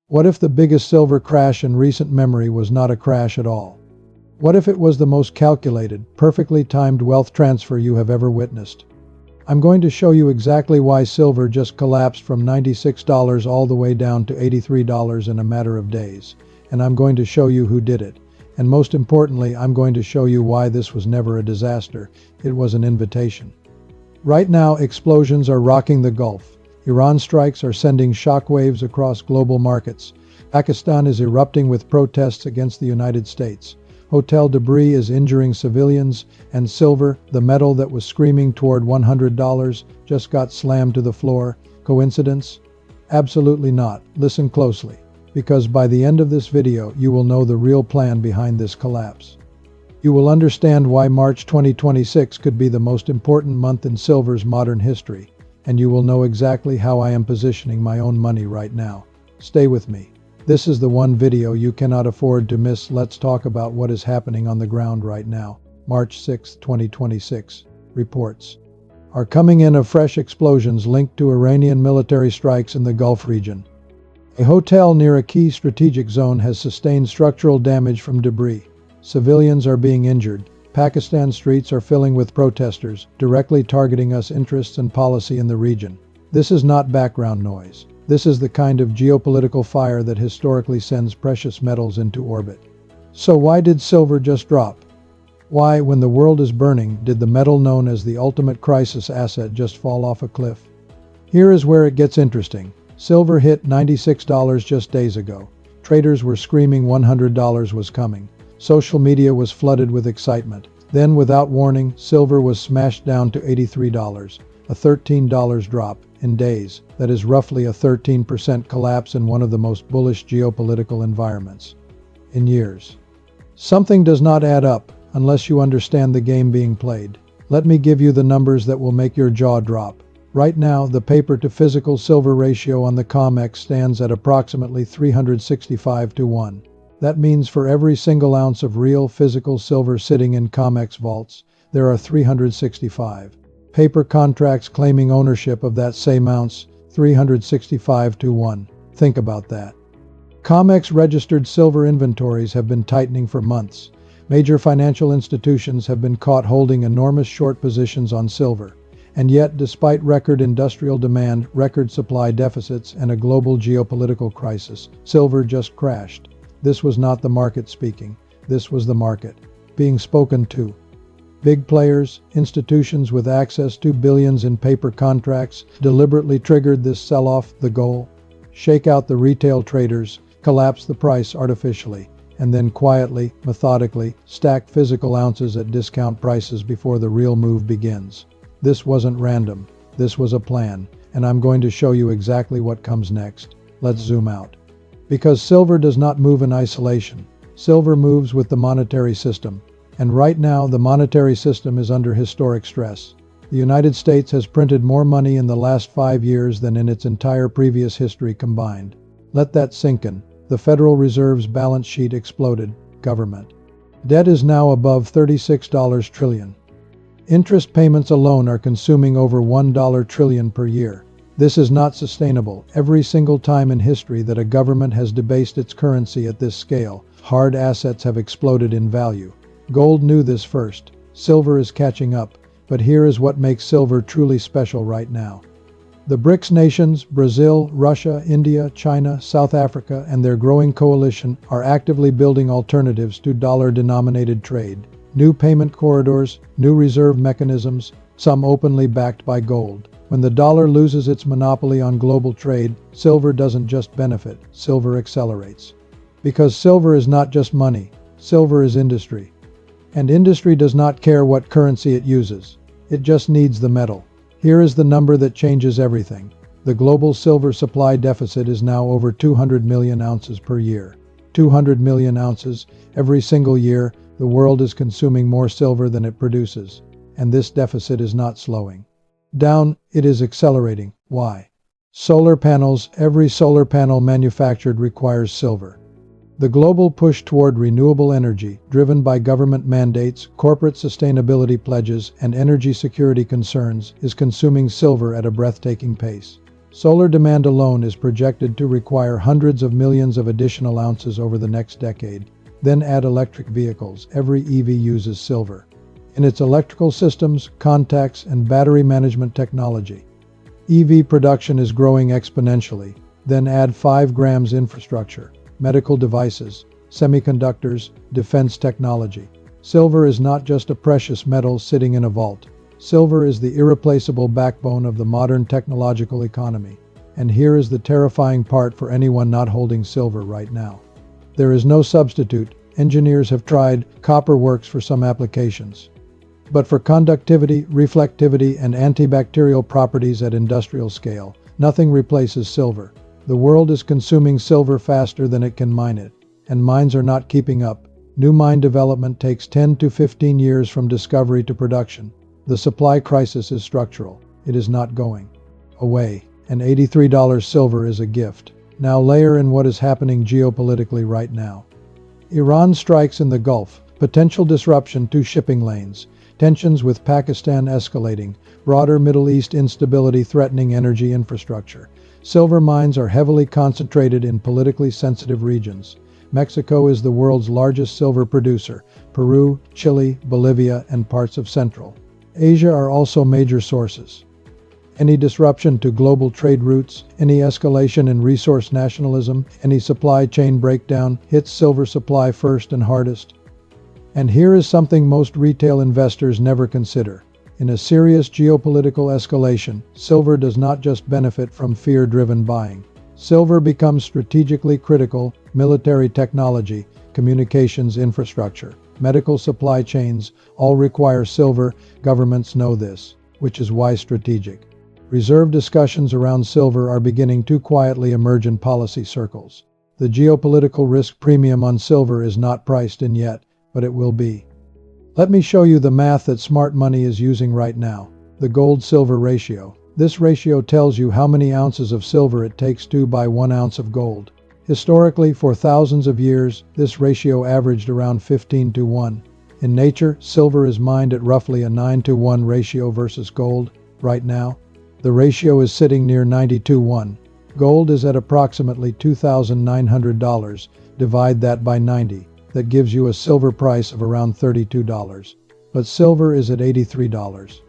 What if the biggest silver crash in recent memory was not a crash at all? What if it was the most calculated, perfectly timed wealth transfer you have ever witnessed? I'm going to show you exactly why silver just collapsed from $96 all the way down to $83 in a matter of days. And I'm going to show you who did it. And most importantly, I'm going to show you why this was never a disaster. It was an invitation. Right now, explosions are rocking the Gulf. Iran strikes are sending shockwaves across global markets. Pakistan is erupting with protests against the United States. Hotel debris is injuring civilians, and silver, the metal that was screaming toward $100, just got slammed to the floor. Coincidence? Absolutely not. Listen closely, because by the end of this video, you will know the real plan behind this collapse. You will understand why March 2026 could be the most important month in silver's modern history, and you will know exactly how I am positioning my own money right now. Stay with me. This is the one video you cannot afford to miss. Let's talk about what is happening on the ground right now. March 6, 2026. Reports are coming in of fresh explosions linked to Iranian military strikes in the Gulf region. A hotel near a key strategic zone has sustained structural damage from debris. Civilians are being injured. Pakistan streets are filling with protesters, directly targeting US interests and policy in the region. This is not background noise. This is the kind of geopolitical fire that historically sends precious metals into orbit. So why did silver just drop? Why, when the world is burning, did the metal known as the ultimate crisis asset just fall off a cliff? Here is where it gets interesting. Silver hit $96 just days ago. Traders were screaming $100 was coming. Social media was flooded with excitement. Then, without warning, silver was smashed down to $83, a $13 drop in days. That is roughly a 13% collapse in one of the most bullish geopolitical environments in years. Something does not add up unless you understand the game being played. Let me give you the numbers that will make your jaw drop. Right now, the paper to physical silver ratio on the COMEX stands at approximately 365 to 1. That means for every single ounce of real physical silver sitting in COMEX vaults, there are 365 paper contracts claiming ownership of that same ounce, 365 to 1. Think about that. COMEX registered silver inventories have been tightening for months. Major financial institutions have been caught holding enormous short positions on silver. And yet, despite record industrial demand, record supply deficits, and a global geopolitical crisis, silver just crashed. This was not the market speaking. This was the market being spoken to. Big players, institutions with access to billions in paper contracts, deliberately triggered this sell-off. The goal? Shake out the retail traders, collapse the price artificially, and then quietly, methodically, stack physical ounces at discount prices before the real move begins. This wasn't random. This was a plan, and I'm going to show you exactly what comes next. Let's zoom out. Because silver does not move in isolation. Silver moves with the monetary system. And right now, the monetary system is under historic stress. The United States has printed more money in the last 5 years than in its entire previous history combined. Let that sink in. The Federal Reserve's balance sheet exploded. Government debt is now above $36 trillion. Interest payments alone are consuming over $1 trillion per year. This is not sustainable. Every single time in history that a government has debased its currency at this scale, hard assets have exploded in value. Gold knew this first. Silver is catching up. But here is what makes silver truly special right now. The BRICS nations, Brazil, Russia, India, China, South Africa, and their growing coalition are actively building alternatives to dollar-denominated trade. New payment corridors, new reserve mechanisms, some openly backed by gold. When the dollar loses its monopoly on global trade, silver doesn't just benefit, silver accelerates. Because silver is not just money, silver is industry. And industry does not care what currency it uses. It just needs the metal. Here is the number that changes everything. The global silver supply deficit is now over 200 million ounces per year. 200 million ounces every single year. The world is consuming more silver than it produces. And this deficit is not slowing down, it is accelerating. Why? Solar panels. Every solar panel manufactured requires silver. The global push toward renewable energy, driven by government mandates, corporate sustainability pledges, and energy security concerns, is consuming silver at a breathtaking pace. Solar demand alone is projected to require hundreds of millions of additional ounces over the next decade. Then add electric vehicles. Every EV uses silver in its electrical systems, contacts, and battery management technology. EV production is growing exponentially. Then add 5 grams infrastructure, medical devices, semiconductors, defense technology. Silver is not just a precious metal sitting in a vault. Silver is the irreplaceable backbone of the modern technological economy. And here is the terrifying part for anyone not holding silver right now. There is no substitute. Engineers have tried. Copper works for some applications. But for conductivity, reflectivity, and antibacterial properties at industrial scale, nothing replaces silver. The world is consuming silver faster than it can mine it, and mines are not keeping up. New mine development takes 10 to 15 years from discovery to production. The supply crisis is structural. It is not going away. And $83 silver is a gift. Now layer in what is happening geopolitically right now. Iran strikes in the Gulf, potential disruption to shipping lanes, tensions with Pakistan escalating, broader Middle East instability threatening energy infrastructure. Silver mines are heavily concentrated in politically sensitive regions. Mexico is the world's largest silver producer. Peru, Chile, Bolivia, and parts of Central Asia are also major sources. Any disruption to global trade routes, any escalation in resource nationalism, any supply chain breakdown hits silver supply first and hardest. And here is something most retail investors never consider. In a serious geopolitical escalation, silver does not just benefit from fear-driven buying. Silver becomes strategically critical. Military technology, communications infrastructure, medical supply chains all require silver. Governments know this, which is why strategic reserve discussions around silver are beginning to quietly emerge in policy circles. The geopolitical risk premium on silver is not priced in yet, but it will be. Let me show you the math that smart money is using right now. The gold-silver ratio. This ratio tells you how many ounces of silver it takes to buy 1 ounce of gold. Historically, for thousands of years, this ratio averaged around 15 to 1. In nature, silver is mined at roughly a 9 to 1 ratio versus gold. Right now, the ratio is sitting near 90 to 1. Gold is at approximately $2,900. Divide that by 90. That gives you a silver price of around $32. But silver is at $83.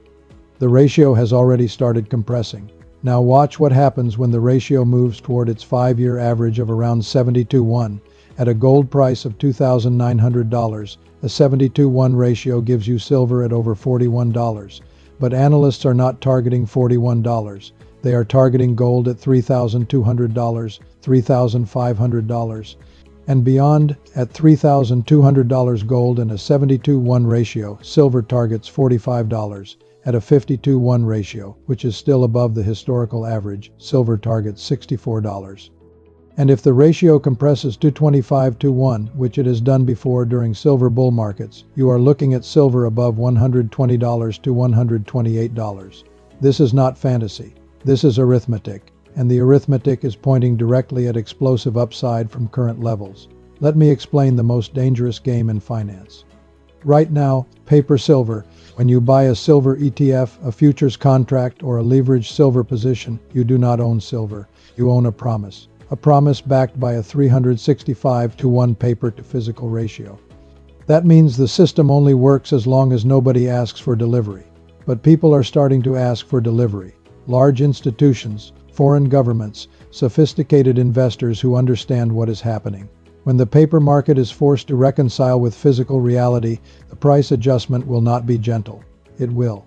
The ratio has already started compressing. Now watch what happens when the ratio moves toward its 5-year average of around 70 to 1. At a gold price of $2,900, a 70 to 1 ratio gives you silver at over $41. But analysts are not targeting $41. They are targeting gold at $3,200, $3,500. And beyond, at $3,200 gold and a 70 to 1 ratio, silver targets $45. At a 50 to 1 ratio, which is still above the historical average, silver targets $64. And if the ratio compresses to 25 to 1, which it has done before during silver bull markets, you are looking at silver above $120 to $128. This is not fantasy. This is arithmetic. And the arithmetic is pointing directly at explosive upside from current levels. Let me explain the most dangerous game in finance. Right now, paper silver. When you buy a silver ETF, a futures contract, or a leveraged silver position, you do not own silver. You own a promise. A promise backed by a 365 to 1 paper to physical ratio. That means the system only works as long as nobody asks for delivery. But people are starting to ask for delivery. Large institutions, foreign governments, sophisticated investors who understand what is happening. When the paper market is forced to reconcile with physical reality, the price adjustment will not be gentle. It will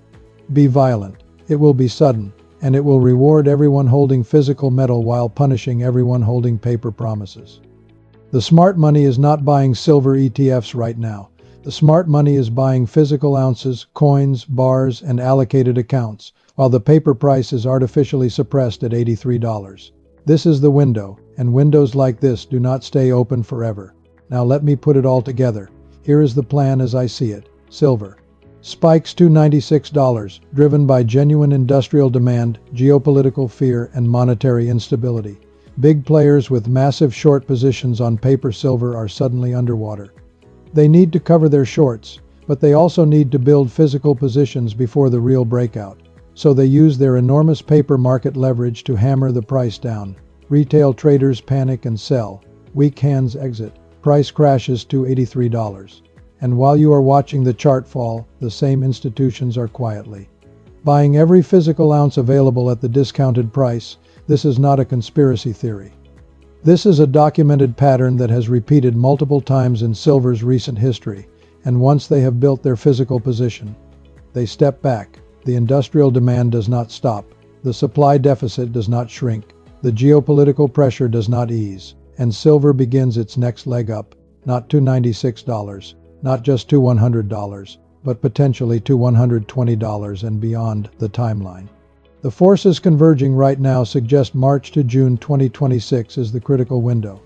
be violent. It will be sudden. And it will reward everyone holding physical metal while punishing everyone holding paper promises. The smart money is not buying silver ETFs right now. The smart money is buying physical ounces, coins, bars, and allocated accounts, while the paper price is artificially suppressed at $83. This is the window, and windows like this do not stay open forever. Now let me put it all together. Here is the plan as I see it. Silver spikes to $96, driven by genuine industrial demand, geopolitical fear, and monetary instability. Big players with massive short positions on paper silver are suddenly underwater. They need to cover their shorts, but they also need to build physical positions before the real breakout. So they use their enormous paper market leverage to hammer the price down. Retail traders panic and sell. Weak hands exit. Price crashes to $83. And while you are watching the chart fall, the same institutions are quietly buying every physical ounce available at the discounted price. This is not a conspiracy theory. This is a documented pattern that has repeated multiple times in silver's recent history, and once they have built their physical position, they step back. The industrial demand does not stop. The supply deficit does not shrink. The geopolitical pressure does not ease. And silver begins its next leg up, not to $96, not just to $100, but potentially to $120 and beyond the timeline. The forces converging right now suggest March to June 2026 is the critical window.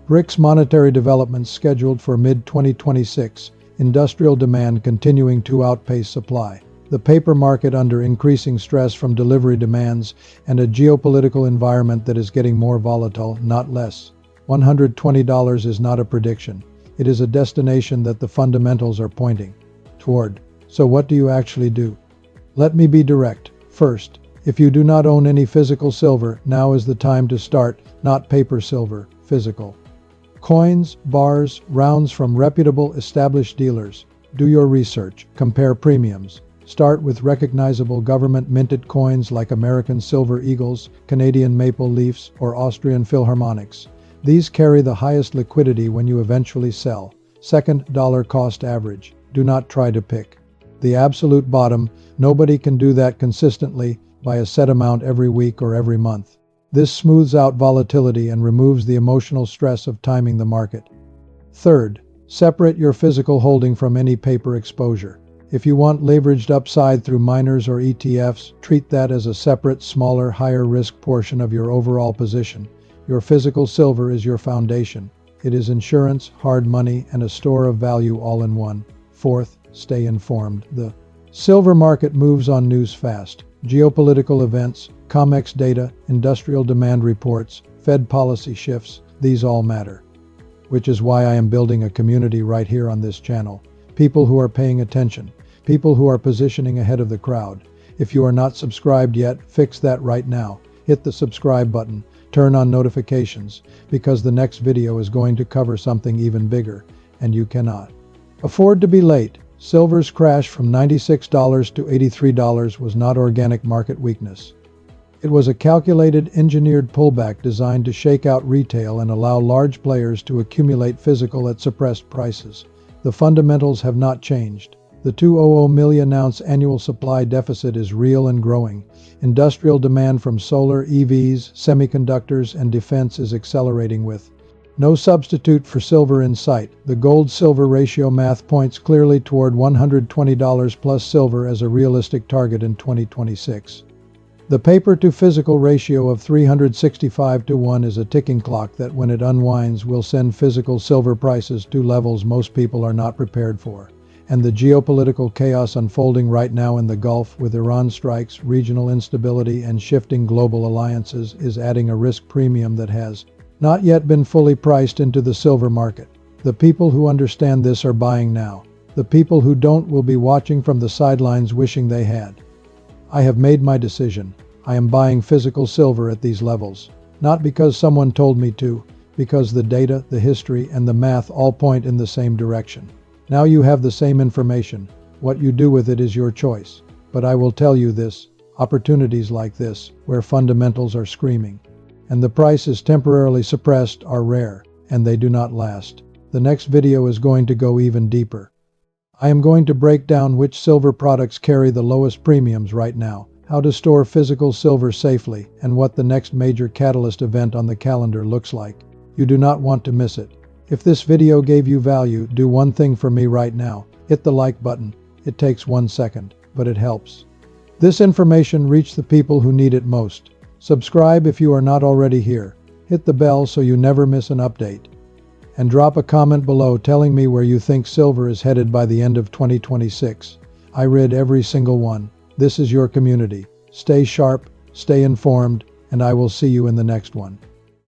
BRICS monetary developments scheduled for mid-2026, industrial demand continuing to outpace supply, the paper market under increasing stress from delivery demands, and a geopolitical environment that is getting more volatile, not less. $120 is not a prediction. It is a destination that the fundamentals are pointing toward. So what do you actually do? Let me be direct. First, if you do not own any physical silver, now is the time to start, not paper silver, physical. Coins, bars, rounds from reputable established dealers. Do your research, compare premiums. Start with recognizable government-minted coins like American Silver Eagles, Canadian Maple Leafs, or Austrian Philharmonics. These carry the highest liquidity when you eventually sell. Second, dollar cost average. Do not try to pick the absolute bottom. Nobody can do that consistently by a set amount every week or every month. This smooths out volatility and removes the emotional stress of timing the market. Third, separate your physical holding from any paper exposure. If you want leveraged upside through miners or ETFs, treat that as a separate, smaller, higher-risk portion of your overall position. Your physical silver is your foundation. It is insurance, hard money, and a store of value all in one. Fourth, stay informed. The silver market moves on news fast. Geopolitical events, COMEX data, industrial demand reports, Fed policy shifts, these all matter. Which is why I am building a community right here on this channel. People who are paying attention. People who are positioning ahead of the crowd. If you are not subscribed yet, fix that right now. Hit the subscribe button. Turn on notifications, because the next video is going to cover something even bigger, and you cannot afford to be late. Silver's crash from $96 to $83 was not organic market weakness. It was a calculated, engineered pullback designed to shake out retail and allow large players to accumulate physical at suppressed prices. The fundamentals have not changed. The 200 million ounce annual supply deficit is real and growing. Industrial demand from solar, EVs, semiconductors, and defense is accelerating with no substitute for silver in sight. The gold-silver ratio math points clearly toward $120 plus silver as a realistic target in 2026. The paper-to-physical ratio of 365 to 1 is a ticking clock that, when it unwinds, will send physical silver prices to levels most people are not prepared for. And the geopolitical chaos unfolding right now in the Gulf with Iran strikes, regional instability, and shifting global alliances is adding a risk premium that has not yet been fully priced into the silver market. The people who understand this are buying now. The people who don't will be watching from the sidelines wishing they had. I have made my decision. I am buying physical silver at these levels. Not because someone told me to, because the data, the history, and the math all point in the same direction. Now you have the same information. What you do with it is your choice. But I will tell you this, opportunities like this, where fundamentals are screaming, and the price is temporarily suppressed, are rare, and they do not last. The next video is going to go even deeper. I am going to break down which silver products carry the lowest premiums right now, how to store physical silver safely, and what the next major catalyst event on the calendar looks like. You do not want to miss it. If this video gave you value, do one thing for me right now. Hit the like button. It takes 1 second, but it helps. This information reach the people who need it most. Subscribe if you are not already here. Hit the bell so you never miss an update. And drop a comment below telling me where you think silver is headed by the end of 2026. I read every single one. This is your community. Stay sharp, stay informed, and I will see you in the next one.